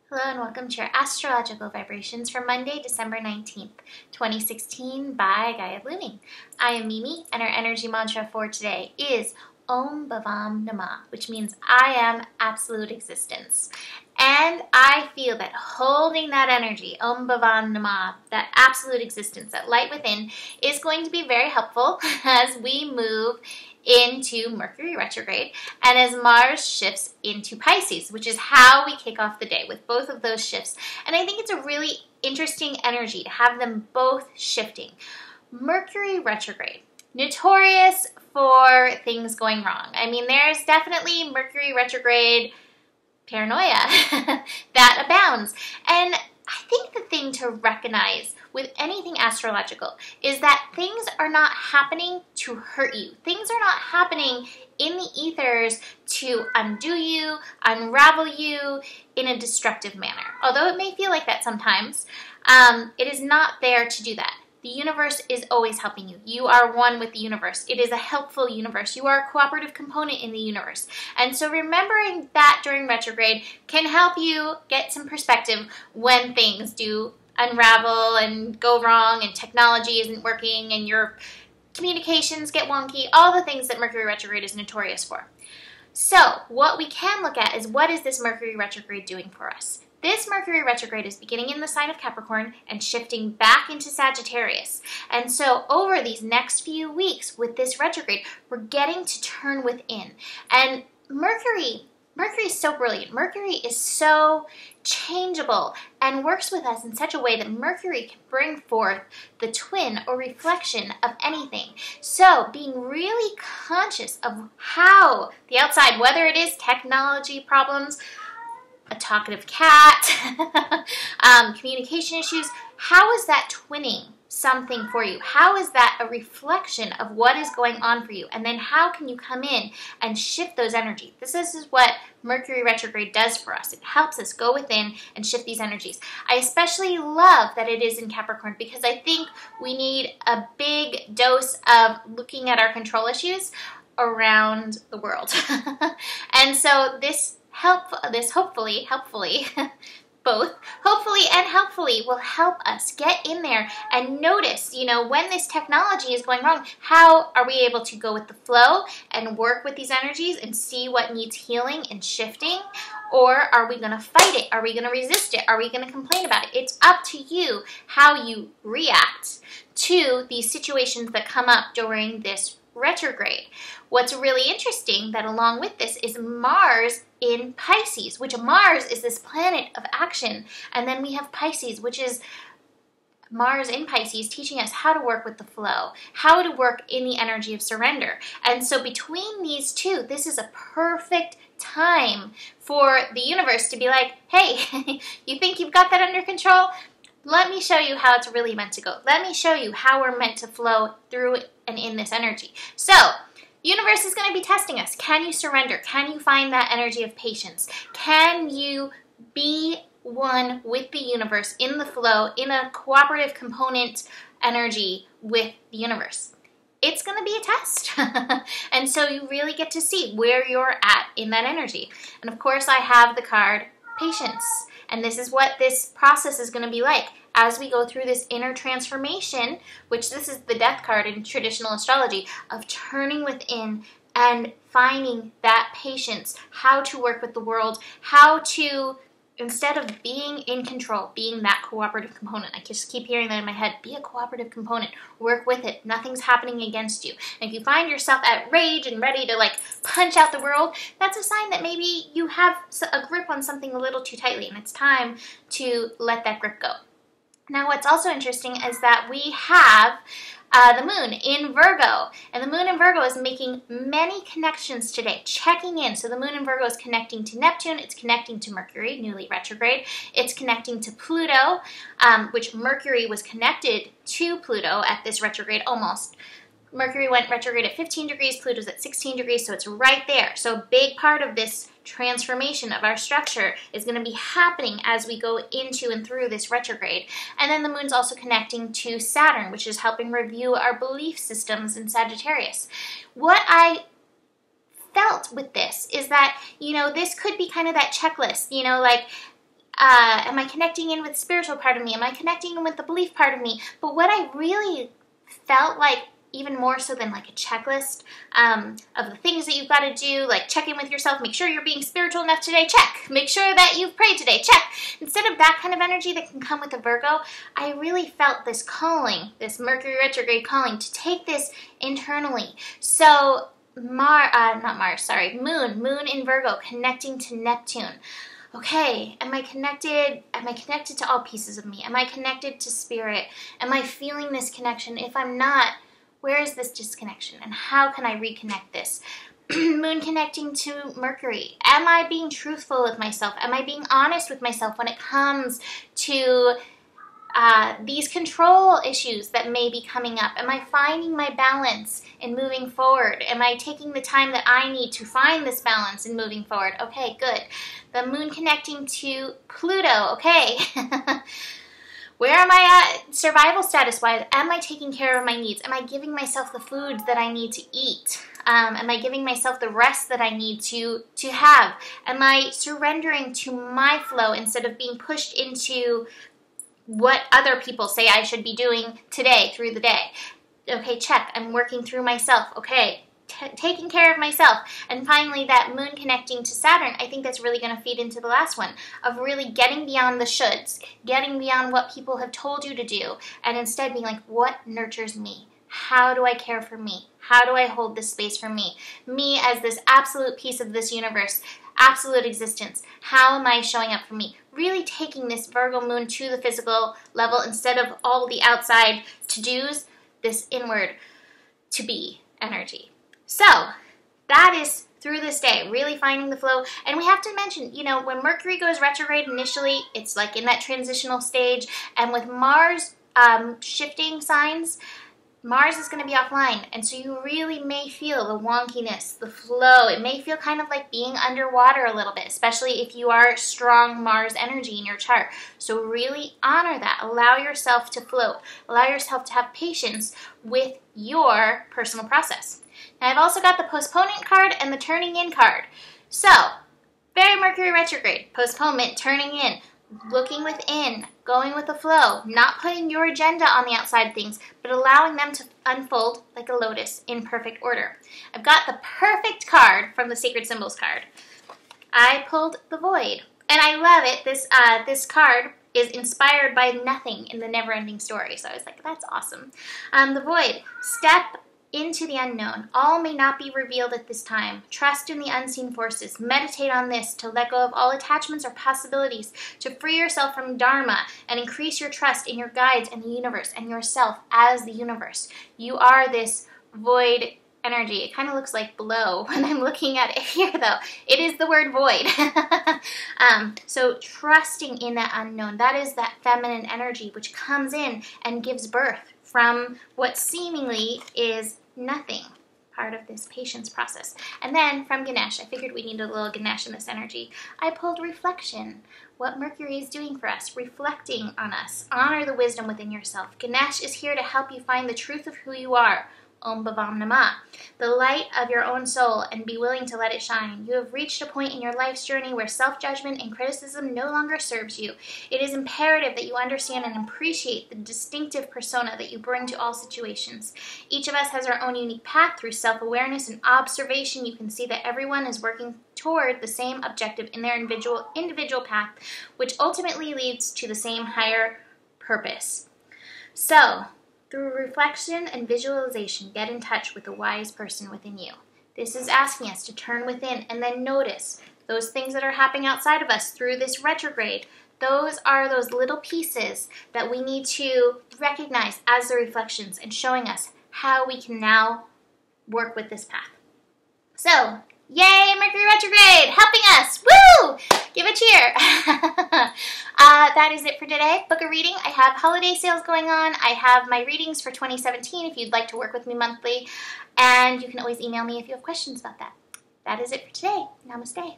Hello and welcome to your astrological vibrations for Monday, December 19th, 2016 by Gaia Blooming. I am Mimi and our energy mantra for today is Om Bhavam Namah, which means I am absolute existence. And I feel that holding that energy, Om Bhavam Namah, that absolute existence, that light within, is going to be very helpful as we move into Mercury retrograde and as Mars shifts into Pisces, which is how we kick off the day with both of those shifts. And I think it's a really interesting energy to have them both shifting. Mercury retrograde, notorious for things going wrong. I mean, there's definitely Mercury retrograde paranoia that abounds. And I think the thing to recognize with anything astrological is that things are not happening to hurt you. Things are not happening in the ethers to undo you, unravel you in a destructive manner. Although it may feel like that sometimes, it is not there to do that. The universe is always helping you. You are one with the universe. It is a helpful universe. You are a cooperative component in the universe. And so remembering that during retrograde can help you get some perspective when things do unravel and go wrong and technology isn't working and your communications get wonky, all the things that Mercury retrograde is notorious for. So what we can look at is, what is this Mercury retrograde doing for us? This Mercury retrograde is beginning in the sign of Capricorn and shifting back into Sagittarius. And so over these next few weeks with this retrograde, we're getting to turn within. And Mercury is so brilliant. Mercury is so changeable and works with us in such a way that Mercury can bring forth the twin or reflection of anything. So being really conscious of how the outside, whether it is technology problems, a talkative cat, communication issues, how is that twinning something for you? How is that a reflection of what is going on for you? And then how can you come in and shift those energies? This is what Mercury retrograde does for us. It helps us go within and shift these energies. I especially love that it is in Capricorn because I think we need a big dose of looking at our control issues around the world. And so this hopefully and helpfully will help us get in there and notice, when this technology is going wrong, how are we able to go with the flow and work with these energies and see what needs healing and shifting? Or are we going to fight it? Are we going to resist it? Are we going to complain about it? It's up to you how you react to these situations that come up during this retrograde. What's really interesting that along with this is Mars in Pisces, which Mars is this planet of action. And then we have Pisces, which is Mars in Pisces, teaching us how to work with the flow, how to work in the energy of surrender. And so between these two, this is a perfect time for the universe to be like, hey, you think you've got that under control? Let me show you how it's really meant to go. Let me show you how we're meant to flow through and in this energy. So, universe is going to be testing us. Can you surrender? Can you find that energy of patience? Can you be one with the universe in the flow, in a cooperative component energy with the universe? It's going to be a test. And so you really get to see where you're at in that energy. And of course, I have the card Patience. And this is what this process is going to be like as we go through this inner transformation, which this is the death card in traditional astrology, of turning within and finding that patience, how to work with the world, how to, instead of being in control, being that cooperative component. I just keep hearing that in my head. Be a cooperative component. Work with it. Nothing's happening against you. And if you find yourself at rage and ready to punch out the world, that's a sign that maybe you have a grip on something a little too tightly and it's time to let that grip go. Now, what's also interesting is that we have the moon in Virgo, and the moon in Virgo is making many connections today, checking in. So the moon in Virgo is connecting to Neptune, it's connecting to Mercury, newly retrograde, it's connecting to Pluto, which Mercury was connected to Pluto at this retrograde almost. Mercury went retrograde at 15 degrees, Pluto's at 16 degrees, so it's right there. So a big part of this transformation of our structure is going to be happening as we go into and through this retrograde. And then the moon's also connecting to Saturn, which is helping review our belief systems in Sagittarius. What I felt with this is that, this could be kind of that checklist, Am I connecting in with the spiritual part of me? Am I connecting in with the belief part of me? But what I really felt like, even more so than like a checklist of the things that you've got to do, like check in with yourself, make sure you're being spiritual enough today, check. Make sure that you've prayed today, check. Instead of that kind of energy that can come with a Virgo, I really felt this calling, this Mercury retrograde calling to take this internally. So Moon in Virgo, connecting to Neptune. Okay, am I connected? Am I connected to all pieces of me? Am I connected to spirit? Am I feeling this connection? If I'm not, where is this disconnection, and how can I reconnect this? Moon connecting to Mercury. Am I being truthful with myself? Am I being honest with myself when it comes to these control issues that may be coming up? Am I finding my balance in moving forward? Am I taking the time that I need to find this balance in moving forward? Okay, good. The Moon connecting to Pluto. Okay. Where am I at survival status-wise? Am I taking care of my needs? Am I giving myself the foods that I need to eat? Am I giving myself the rest that I need to have? Am I surrendering to my flow instead of being pushed into what other people say I should be doing today through the day? Okay, check. I'm working through myself. Okay. Taking care of myself. And finally, that Moon connecting to Saturn, I think that's really going to feed into the last one, of really getting beyond the shoulds, getting beyond what people have told you to do, and instead being like, what nurtures me? How do I care for me? How do I hold this space for me? Me as this absolute piece of this universe, absolute existence. How am I showing up for me? Really taking this Virgo Moon to the physical level instead of all the outside to-dos, this inward to-be energy. So that is through this day, really finding the flow. And we have to mention, you know, when Mercury goes retrograde initially, it's like in that transitional stage. And with Mars shifting signs, Mars is going to be offline. And so you really may feel the wonkiness, the flow. It may feel kind of like being underwater a little bit, especially if you are strong Mars energy in your chart. So really honor that. Allow yourself to float. Allow yourself to have patience with your personal process. Now, I've also got the postponement card and the turning in card. So, very Mercury retrograde, postponement, turning in, looking within, going with the flow, not putting your agenda on the outside things, but allowing them to unfold like a lotus in perfect order. I've got the perfect card from the Sacred Symbols card. I pulled the Void, and I love it. This card is inspired by nothing in the never-ending story, so I was like, that's awesome. The Void, step into the unknown. All may not be revealed at this time. Trust in the unseen forces. Meditate on this to let go of all attachments or possibilities, to free yourself from dharma and increase your trust in your guides and the universe and yourself as the universe. You are this void energy. It kind of looks like blow when I'm looking at it here, though. It is the word void. So trusting in that unknown, that is that feminine energy which comes in and gives birth from what seemingly is nothing, part of this patience process. And then from Ganesh, I figured we needed a little Ganesh in this energy. I pulled reflection, what Mercury is doing for us, reflecting on us. Honor the wisdom within yourself. Ganesh is here to help you find the truth of who you are. Om Bhavam Namah, the light of your own soul, and be willing to let it shine. You have reached a point in your life's journey where self-judgment and criticism no longer serves you. It is imperative that you understand and appreciate the distinctive persona that you bring to all situations. Each of us has our own unique path. Through self-awareness and observation, you can see that everyone is working toward the same objective in their individual path, which ultimately leads to the same higher purpose. So, through reflection and visualization, get in touch with the wise person within you. This is asking us to turn within and then notice those things that are happening outside of us through this retrograde. Those are those little pieces that we need to recognize as the reflections and showing us how we can now work with this path. So, yay, Mercury retrograde, helping us, woo! Give a cheer. That is it for today. Book a reading. I have holiday sales going on. I have my readings for 2017 if you'd like to work with me monthly. And you can always email me if you have questions about that. That is it for today. Namaste.